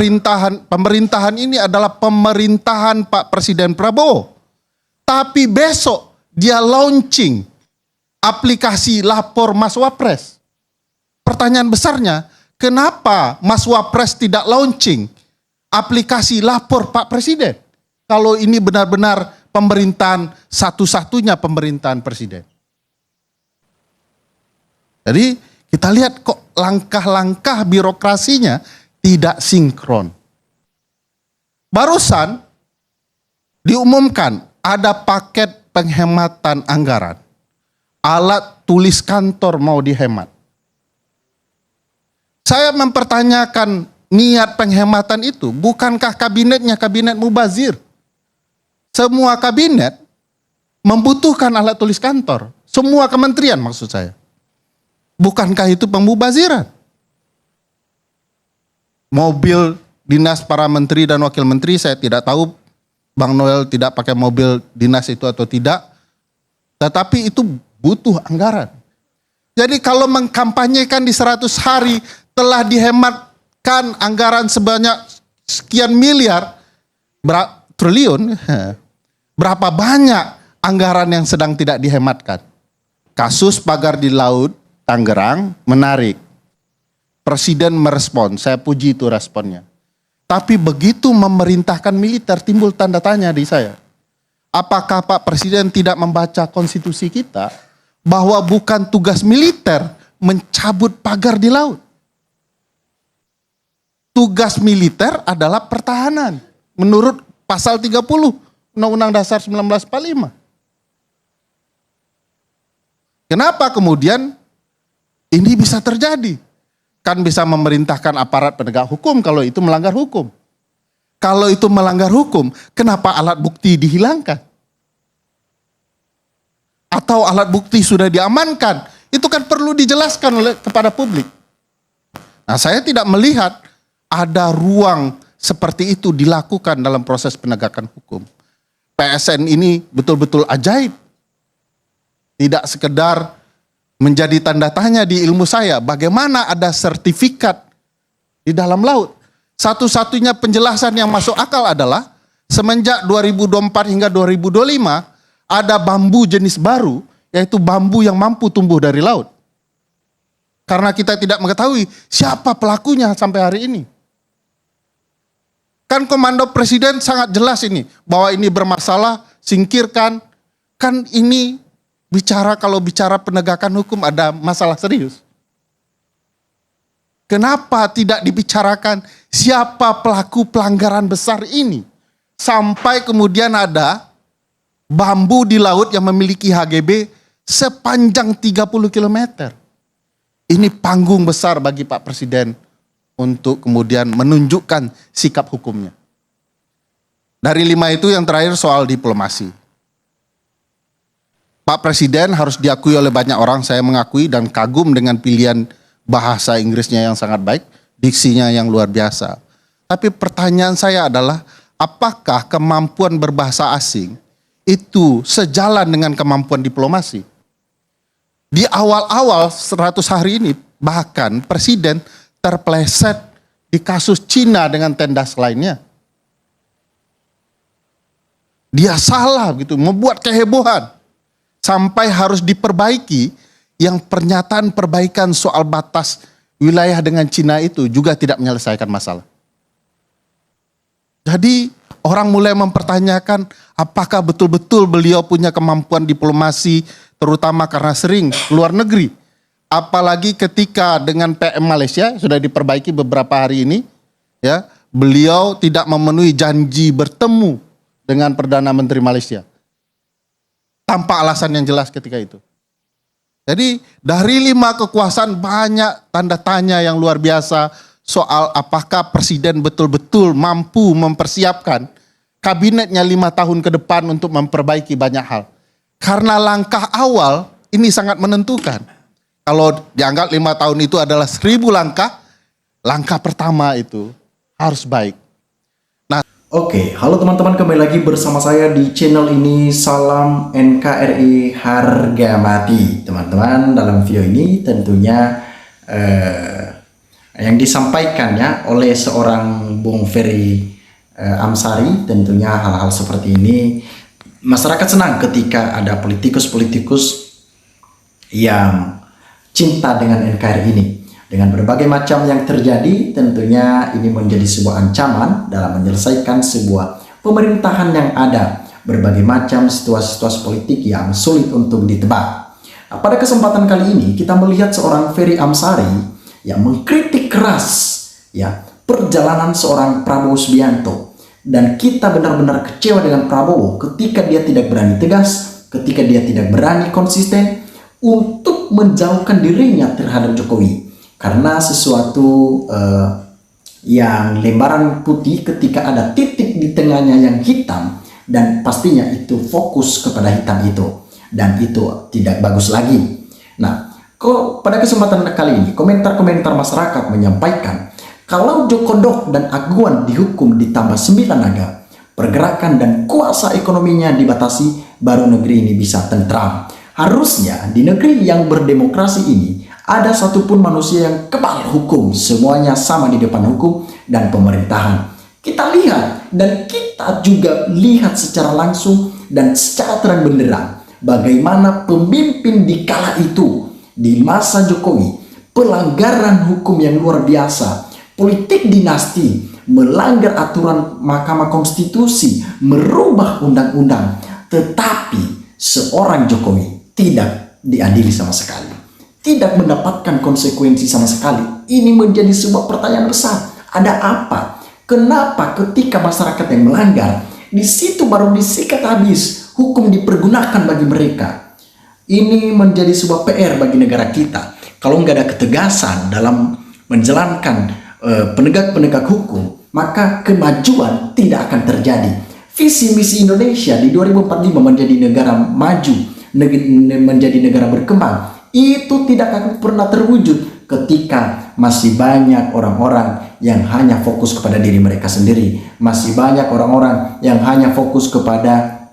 pemerintahan ini adalah pemerintahan Pak Presiden Prabowo. Tapi besok dia launching aplikasi lapor Mas Wapres. Pertanyaan besarnya, kenapa Mas Wapres tidak launching aplikasi lapor Pak Presiden? Kalau ini benar-benar pemerintahan satu-satunya pemerintahan presiden. Jadi kita lihat kok langkah-langkah birokrasinya tidak sinkron. Barusan diumumkan ada paket penghematan anggaran. Alat tulis kantor mau dihemat. Saya mempertanyakan niat penghematan itu, bukankah kabinetnya kabinet mubazir? Semua kabinet membutuhkan alat tulis kantor. Semua kementerian maksud saya. Bukankah itu pemubaziran? Mobil dinas para menteri dan wakil menteri, saya tidak tahu Bang Noel tidak pakai mobil dinas itu atau tidak. Tetapi itu butuh anggaran. Jadi kalau mengkampanyekan di 100 hari telah dihematkan anggaran sebanyak sekian miliar, triliun, berapa banyak anggaran yang sedang tidak dihematkan. Kasus pagar di laut Tangerang menarik. Presiden merespon, saya puji itu responnya. Tapi begitu memerintahkan militer timbul tanda tanya di saya. Apakah Pak Presiden tidak membaca konstitusi kita bahwa bukan tugas militer mencabut pagar di laut? Tugas militer adalah pertahanan menurut pasal 30 Undang-Undang Dasar 1945. Kenapa kemudian ini bisa terjadi? Kan bisa memerintahkan aparat penegak hukum kalau itu melanggar hukum. Kalau itu melanggar hukum, kenapa alat bukti dihilangkan? Atau alat bukti sudah diamankan? Itu kan perlu dijelaskan kepada publik. Nah, saya tidak melihat ada ruang seperti itu dilakukan dalam proses penegakan hukum. PSN ini betul-betul ajaib. Tidak sekedar menjadi tanda tanya di ilmu saya, bagaimana ada sertifikat di dalam laut. Satu-satunya penjelasan yang masuk akal adalah semenjak 2024 hingga 2025 ada bambu jenis baru, yaitu bambu yang mampu tumbuh dari laut. Karena kita tidak mengetahui siapa pelakunya sampai hari ini. Kan komando presiden sangat jelas ini, bahwa ini bermasalah, singkirkan. Kan ini kalau bicara penegakan hukum ada masalah serius. Kenapa tidak dibicarakan siapa pelaku pelanggaran besar ini? Sampai kemudian ada bambu di laut yang memiliki HGB sepanjang 30 km. Ini panggung besar bagi Pak Presiden untuk kemudian menunjukkan sikap hukumnya. Dari 5 itu yang terakhir soal diplomasi. Pak Presiden harus diakui oleh banyak orang, saya mengakui dan kagum dengan pilihan bahasa Inggrisnya yang sangat baik, diksinya yang luar biasa. Tapi pertanyaan saya adalah, apakah kemampuan berbahasa asing itu sejalan dengan kemampuan diplomasi? Di awal-awal 100 hari ini, bahkan Presiden terpleset di kasus Cina dengan tendas lainnya. Dia salah gitu, membuat kehebohan. Sampai harus diperbaiki, yang pernyataan perbaikan soal batas wilayah dengan Cina itu juga tidak menyelesaikan masalah. Jadi orang mulai mempertanyakan apakah betul-betul beliau punya kemampuan diplomasi, terutama karena sering luar negeri. Apalagi ketika dengan PM Malaysia sudah diperbaiki beberapa hari ini, ya, beliau tidak memenuhi janji bertemu dengan Perdana Menteri Malaysia. Tanpa alasan yang jelas ketika itu. Jadi dari 5 kekuasaan banyak tanda tanya yang luar biasa soal apakah Presiden betul-betul mampu mempersiapkan kabinetnya 5 tahun ke depan untuk memperbaiki banyak hal. Karena langkah awal ini sangat menentukan. Kalau dianggap 5 tahun itu adalah 1000 langkah, langkah pertama itu harus baik. Oke, halo teman-teman, kembali lagi bersama saya di channel ini. Salam NKRI harga mati. Teman-teman, dalam video ini tentunya yang disampaikan ya oleh seorang Bung Ferry Amsari. Tentunya hal-hal seperti ini masyarakat senang ketika ada politikus-politikus yang cinta dengan NKRI ini. Dengan berbagai macam yang terjadi, tentunya ini menjadi sebuah ancaman dalam menyelesaikan sebuah pemerintahan yang ada. Berbagai macam situasi-situasi politik yang sulit untuk ditebak. Nah, pada kesempatan kali ini kita melihat seorang Ferry Amsari yang mengkritik keras ya perjalanan seorang Prabowo Subianto. Dan kita benar-benar kecewa dengan Prabowo ketika dia tidak berani tegas, ketika dia tidak berani konsisten untuk menjauhkan dirinya terhadap Jokowi. Karena sesuatu yang lembaran putih ketika ada titik di tengahnya yang hitam, dan pastinya itu fokus kepada hitam itu, dan itu tidak bagus lagi. Nah, pada kesempatan kali ini komentar-komentar masyarakat menyampaikan kalau Jokodok dan Aguan dihukum ditambah 9 naga, pergerakan dan kuasa ekonominya dibatasi, baru negeri ini bisa tentram. Harusnya di negeri yang berdemokrasi ini ada satupun manusia yang kebal hukum, semuanya sama di depan hukum dan pemerintahan. Kita lihat dan kita juga lihat secara langsung dan secara terang benderang bagaimana pemimpin di kala itu di masa Jokowi, pelanggaran hukum yang luar biasa, politik dinasti, melanggar aturan Mahkamah Konstitusi, merubah undang-undang, tetapi seorang Jokowi tidak diadili sama sekali, tidak mendapatkan konsekuensi sama sekali. Ini menjadi sebuah pertanyaan besar. Ada apa? Kenapa ketika masyarakat yang melanggar, di situ baru disikat habis, hukum dipergunakan bagi mereka? Ini menjadi sebuah PR bagi negara kita. Kalau nggak ada ketegasan dalam menjalankan penegak-penegak hukum, maka kemajuan tidak akan terjadi. Visi misi Indonesia di 2045 menjadi negara maju, menjadi negara berkembang, itu tidak akan pernah terwujud ketika masih banyak orang-orang yang hanya fokus kepada diri mereka sendiri, masih banyak orang-orang yang hanya fokus kepada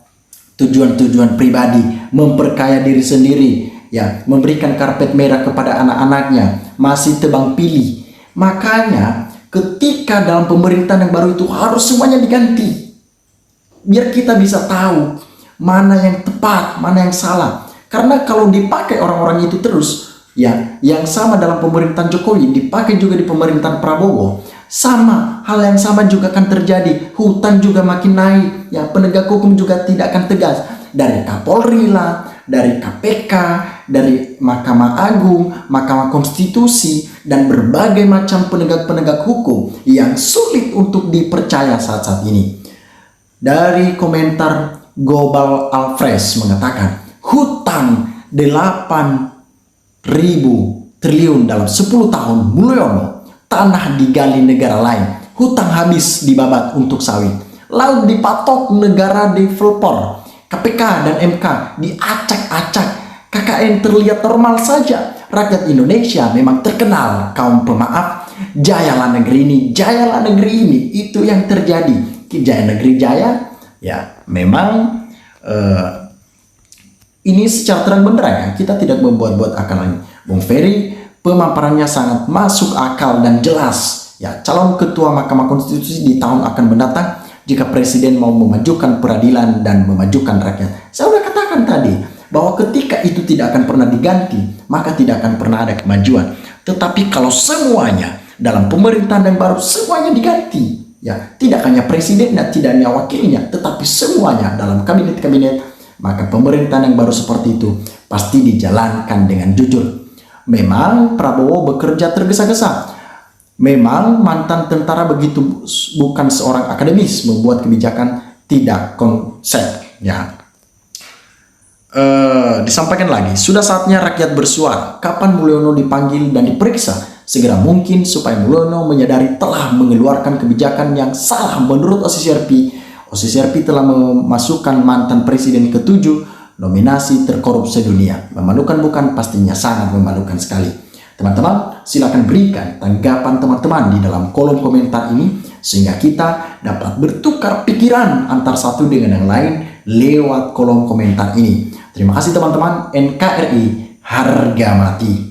tujuan-tujuan pribadi, memperkaya diri sendiri, ya, memberikan karpet merah kepada anak-anaknya, masih tebang pilih. Makanya ketika dalam pemerintahan yang baru itu harus semuanya diganti, biar kita bisa tahu mana yang tepat, mana yang salah. Karena kalau dipakai orang-orang itu terus, ya, yang sama dalam pemerintahan Jokowi dipakai juga di pemerintahan Prabowo, sama hal yang sama juga akan terjadi. Hutang juga makin naik, ya, penegak hukum juga tidak akan tegas. Dari Kapolri lah, dari KPK, dari Mahkamah Agung, Mahkamah Konstitusi, dan berbagai macam penegak-penegak hukum yang sulit untuk dipercaya saat-saat ini. Dari komentar Global Alfres mengatakan, hutang 8.000 triliun dalam 10 tahun Mulyono, tanah digali negara lain, hutang habis dibabat untuk sawit, laut dipatok negara developer, KPK dan MK diacak-acak, KKN terlihat normal saja. Rakyat Indonesia memang terkenal kaum pemaaf. Jayalah negeri ini, jayalah negeri ini, itu yang terjadi. Jaya negeri jaya, ya memang ini secara terang benderang, ya, kita tidak membuat-buat akal lagi. Bung Ferry pemaparannya sangat masuk akal dan jelas. Ya, calon ketua Mahkamah Konstitusi di tahun akan mendatang jika presiden mau memajukan peradilan dan memajukan rakyat. Saya sudah katakan tadi bahwa ketika itu tidak akan pernah diganti, maka tidak akan pernah ada kemajuan. Tetapi kalau semuanya dalam pemerintahan yang baru semuanya diganti, ya, tidak hanya presiden dan tidak hanya wakilnya, tetapi semuanya dalam kabinet-kabinet, maka pemerintahan yang baru seperti itu pasti dijalankan dengan jujur. Memang Prabowo bekerja tergesa-gesa. Memang mantan tentara begitu bukan seorang akademis, membuat kebijakan tidak konsep. Ya, disampaikan lagi, sudah saatnya rakyat bersuara. Kapan Mulyono dipanggil dan diperiksa? Segera mungkin supaya Mulyono menyadari telah mengeluarkan kebijakan yang salah menurut OCCRP. OCCRP telah memasukkan mantan presiden ke-7 nominasi terkorup sedunia. Memalukan bukan? Pastinya sangat memalukan sekali. Teman-teman, silakan berikan tanggapan teman-teman di dalam kolom komentar ini sehingga kita dapat bertukar pikiran antar satu dengan yang lain lewat kolom komentar ini. Terima kasih teman-teman. NKRI harga mati.